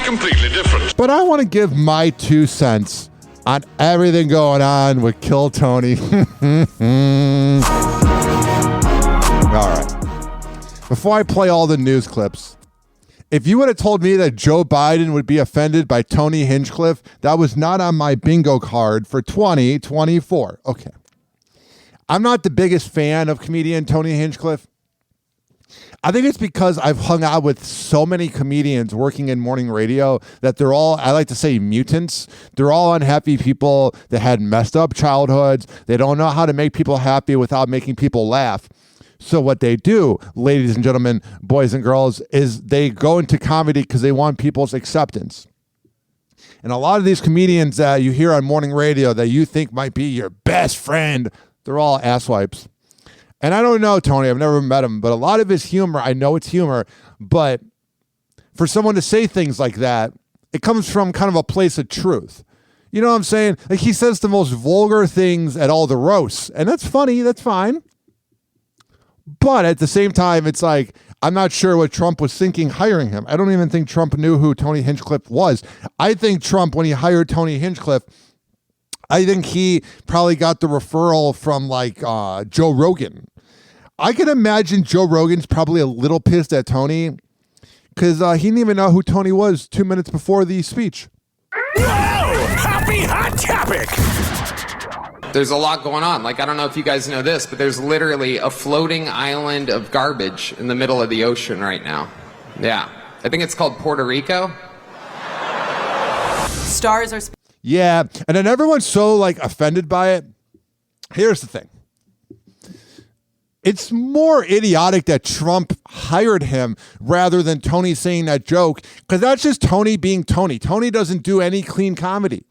completely different. But I want to give my 2 cents on everything going on with Kill Tony. All right. Before I play all the news clips, if you would have told me that Joe Biden would be offended by Tony Hinchcliffe, that was not on my bingo card for 2024. Okay. I'm not the biggest fan of comedian Tony Hinchcliffe. I think it's because I've hung out with so many comedians working in morning radio that they're all, I like to say, mutants. They're all unhappy people that had messed up childhoods. They don't know how to make people happy without making people laugh. So what they do, ladies and gentlemen, boys and girls, is they go into comedy because they want people's acceptance. And a lot of these comedians that you hear on morning radio that you think might be your best friend, they're all asswipes. And I don't know Tony, I've never met him, but a lot of his humor, I know it's humor, but for someone to say things like that, it comes from kind of a place of truth. You know what I'm saying? Like he says the most vulgar things at all the roasts, and that's funny, that's fine. But at the same time, it's like, I'm not sure what Trump was thinking hiring him. I don't even think Trump knew who Tony Hinchcliffe was. I think Trump, when he hired Tony Hinchcliffe, I think he probably got the referral from like Joe Rogan. I can imagine Joe Rogan's probably a little pissed at Tony because he didn't even know who Tony was 2 minutes before the speech. Whoa! Happy hot topic! There's a lot going on. Like, I don't know if you guys know this, but there's literally a floating island of garbage in the middle of the ocean right now. Yeah. I think it's called Puerto Rico. Stars are... Yeah, and then everyone's so, like, offended by it. Here's the thing. It's more idiotic that Trump hired him rather than Tony saying that joke, because that's just Tony being Tony. Tony doesn't do any clean comedy.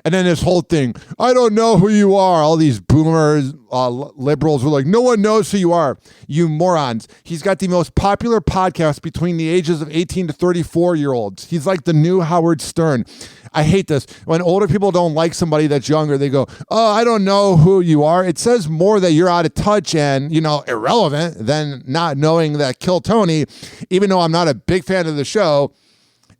And then this whole thing, I don't know who you are. All these boomers, liberals were like, no one knows who you are, you morons. He's got the most popular podcast between the ages of 18 to 34-year-olds. He's like the new Howard Stern. I hate this. When older people don't like somebody that's younger, they go, oh, I don't know who you are. It says more that you're out of touch and, irrelevant than not knowing that Kill Tony, even though I'm not a big fan of the show,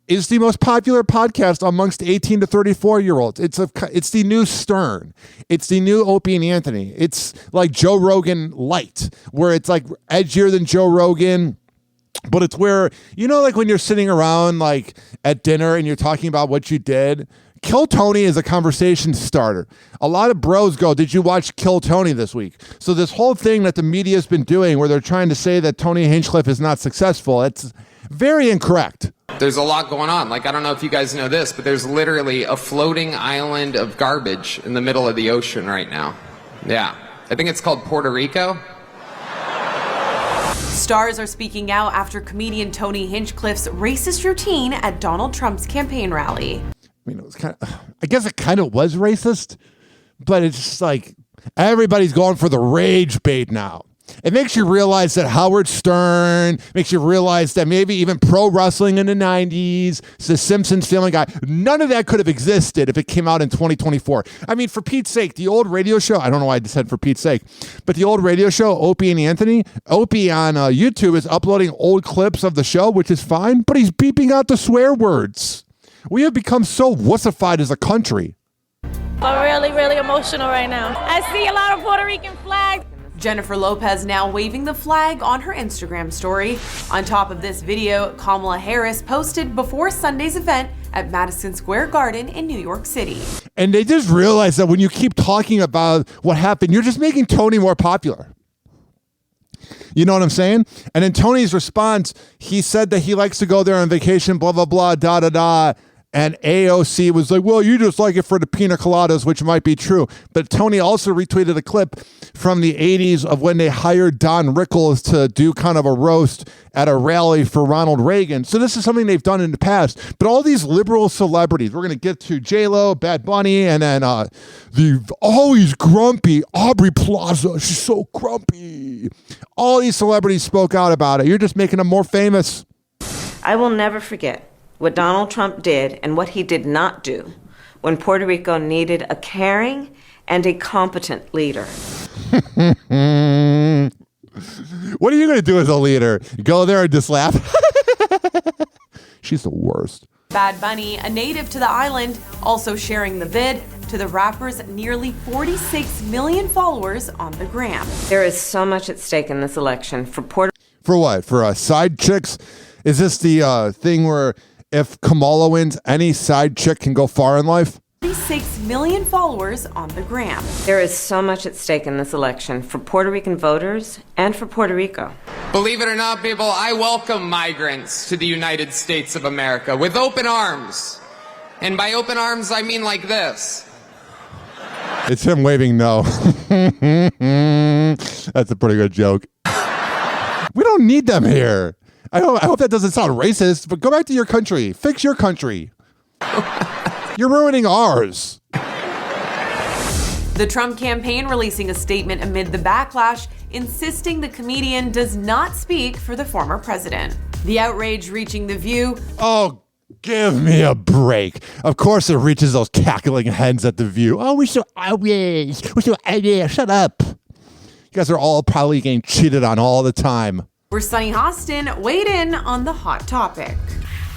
is the most popular podcast amongst 18 to 34-year-olds. It's the new Stern. It's the new Opie and Anthony. It's like Joe Rogan light, where it's like edgier than Joe Rogan, but it's where, like when you're sitting around like at dinner and you're talking about what you did, Kill Tony is a conversation starter. A lot of bros go, did you watch Kill Tony this week? So this whole thing that the media's been doing where they're trying to say that Tony Hinchcliffe is not successful, it's very incorrect. There's a lot going on. Like, I don't know if you guys know this, but there's literally a floating island of garbage in the middle of the ocean right now. Yeah. I think it's called Puerto Rico. Stars are speaking out after comedian Tony Hinchcliffe's racist routine at Donald Trump's campaign rally. It was I guess it kind of was racist, but it's just like everybody's going for the rage bait now. It makes you realize that Howard Stern, makes you realize that maybe even pro wrestling in the 90s, The Simpsons, Family Guy, none of that could have existed if it came out in 2024. I mean, for Pete's sake, the old radio show, I don't know why I said for Pete's sake, but the old radio show, Opie and Anthony, Opie on YouTube is uploading old clips of the show, which is fine, but he's beeping out the swear words. We have become so wussified as a country. I'm really, really emotional right now. I see a lot of Puerto Rican flags. Jennifer Lopez now waving the flag on her Instagram story. On top of this video, Kamala Harris posted before Sunday's event at Madison Square Garden in New York City. And they just realized that when you keep talking about what happened, you're just making Tony more popular. You know what I'm saying? And in Tony's response, he said that he likes to go there on vacation, blah, blah, blah, da, da, da. And AOC was like, well, you just like it for the pina coladas, which might be true. But Tony also retweeted a clip from the 80s of when they hired Don Rickles to do kind of a roast at a rally for Ronald Reagan. So this is something they've done in the past. But all these liberal celebrities, we're going to get to J-Lo, Bad Bunny, and then the always grumpy Aubrey Plaza. She's so grumpy. All these celebrities spoke out about it. You're just making them more famous. I will never forget what Donald Trump did and what he did not do when Puerto Rico needed a caring and a competent leader. What are you going to do as a leader? Go there and just laugh? She's the worst. Bad Bunny, a native to the island, also sharing the vid to the rapper's nearly 46 million followers on the gram. There is so much at stake in this election for Puerto For what? For side chicks? Is this the thing where if Kamala wins, any side chick can go far in life? 46 million followers on the gram. There is so much at stake in this election for Puerto Rican voters and for Puerto Rico. Believe it or not, people, I welcome migrants to the United States of America with open arms. And by open arms, I mean like this. It's him waving no. That's a pretty good joke. We don't need them here. I hope that doesn't sound racist, but go back to your country. Fix your country. You're ruining ours. The Trump campaign releasing a statement amid the backlash, insisting the comedian does not speak for the former president. The outrage reaching The View. Oh, give me a break. Of course it reaches those cackling hens at The View. Oh, we're so outraged. We're so outraged. Shut up. You guys are all probably getting cheated on all the time. Where Sunny Hostin weighed in on the hot topic.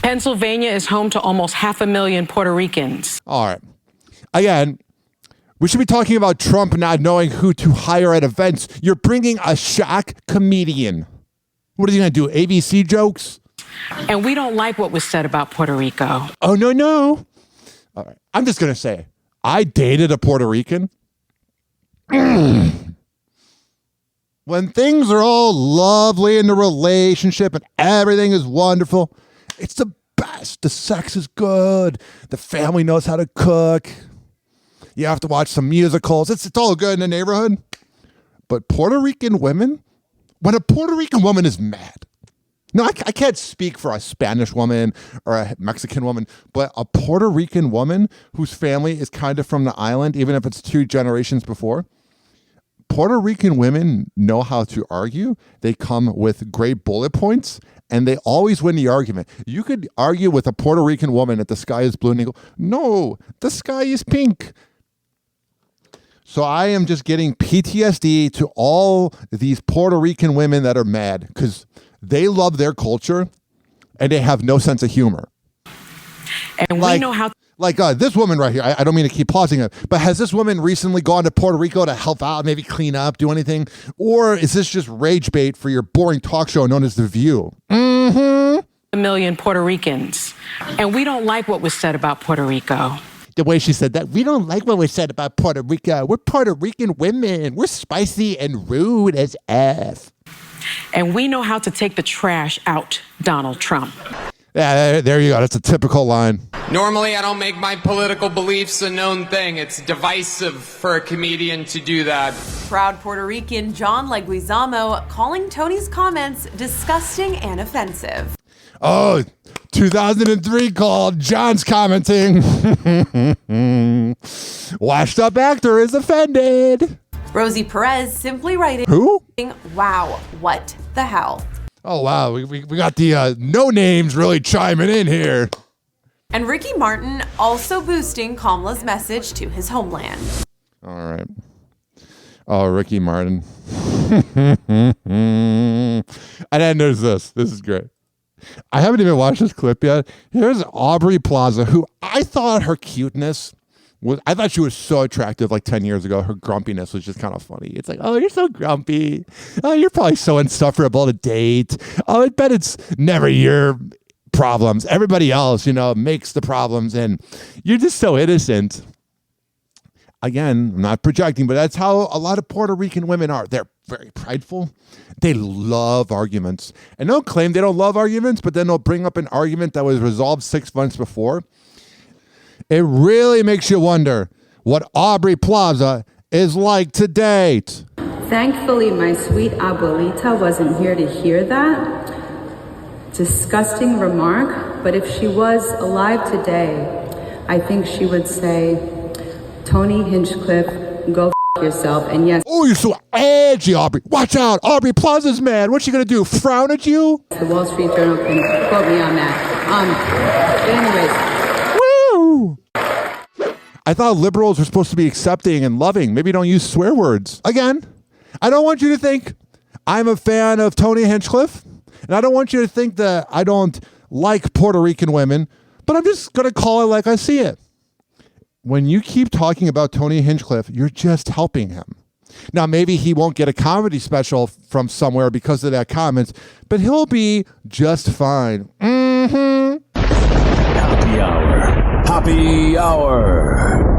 Pennsylvania is home to almost 500,000 Puerto Ricans. All right. Again, we should be talking about Trump not knowing who to hire at events. You're bringing a shock comedian. What is he going to do, ABC jokes? And we don't like what was said about Puerto Rico. Oh, no. All right. I'm just going to say, I dated a Puerto Rican. When things are all lovely in the relationship and everything is wonderful, it's the best. The sex is good. The family knows how to cook. You have to watch some musicals. It's all good in the neighborhood. But Puerto Rican women, when a Puerto Rican woman is mad, no, I can't speak for a Spanish woman or a Mexican woman, but a Puerto Rican woman whose family is kind of from the island, even if it's 2 generations before, Puerto Rican women know how to argue. They come with great bullet points, and they always win the argument. You could argue with a Puerto Rican woman that the sky is blue, and they go, no, the sky is pink. So I am just getting PTSD to all these Puerto Rican women that are mad because they love their culture, and they have no sense of humor. And we know how... Like this woman right here, I don't mean to keep pausing it, but has this woman recently gone to Puerto Rico to help out, maybe clean up, do anything? Or is this just rage bait for your boring talk show known as The View? A million Puerto Ricans. And we don't like what was said about Puerto Rico. The way she said that, we don't like what was said about Puerto Rico. We're Puerto Rican women. We're spicy and rude as F. And we know how to take the trash out, Donald Trump. Yeah, there you go. That's a typical line. Normally, I don't make my political beliefs a known thing. It's divisive for a comedian to do that. Proud Puerto Rican John Leguizamo calling Tony's comments disgusting and offensive. Oh, 2003 called John's commenting. Washed up actor is offended. Rosie Perez simply writing, Who? Wow, what the hell? Oh, wow. We got the no names really chiming in here. And Ricky Martin also boosting Kamala's message to his homeland. All right. Oh, Ricky Martin. And then there's this. This is great. I haven't even watched this clip yet. Here's Aubrey Plaza, who I thought her cuteness was, I thought she was so attractive like 10 years ago. Her grumpiness was just kind of funny. It's like, oh, you're so grumpy. Oh, you're probably so insufferable to date. Oh, I bet it's never your problems. Everybody else, makes the problems, and you're just so innocent. Again, I'm not projecting, but that's how a lot of Puerto Rican women are. They're very prideful. They love arguments. And they'll claim they don't love arguments, but then they'll bring up an argument that was resolved 6 months before. It really makes you wonder what Aubrey Plaza is like to date. Thankfully, my sweet abuelita wasn't here to hear that disgusting remark, but if she was alive today, I think she would say, Tony Hinchcliffe, go yourself, and yes. Oh, you're so edgy, Aubrey. Watch out. Aubrey Plaza's mad. What's she going to do, frown at you? The Wall Street Journal can quote me on that. Woo! I thought liberals were supposed to be accepting and loving. Maybe don't use swear words. Again, I don't want you to think I'm a fan of Tony Hinchcliffe, and I don't want you to think that I don't like Puerto Rican women, but I'm just going to call it like I see it. When you keep talking about Tony Hinchcliffe, you're just helping him. Now, maybe he won't get a comedy special from somewhere because of that comment, but he'll be just fine. Happy hour. Happy hour.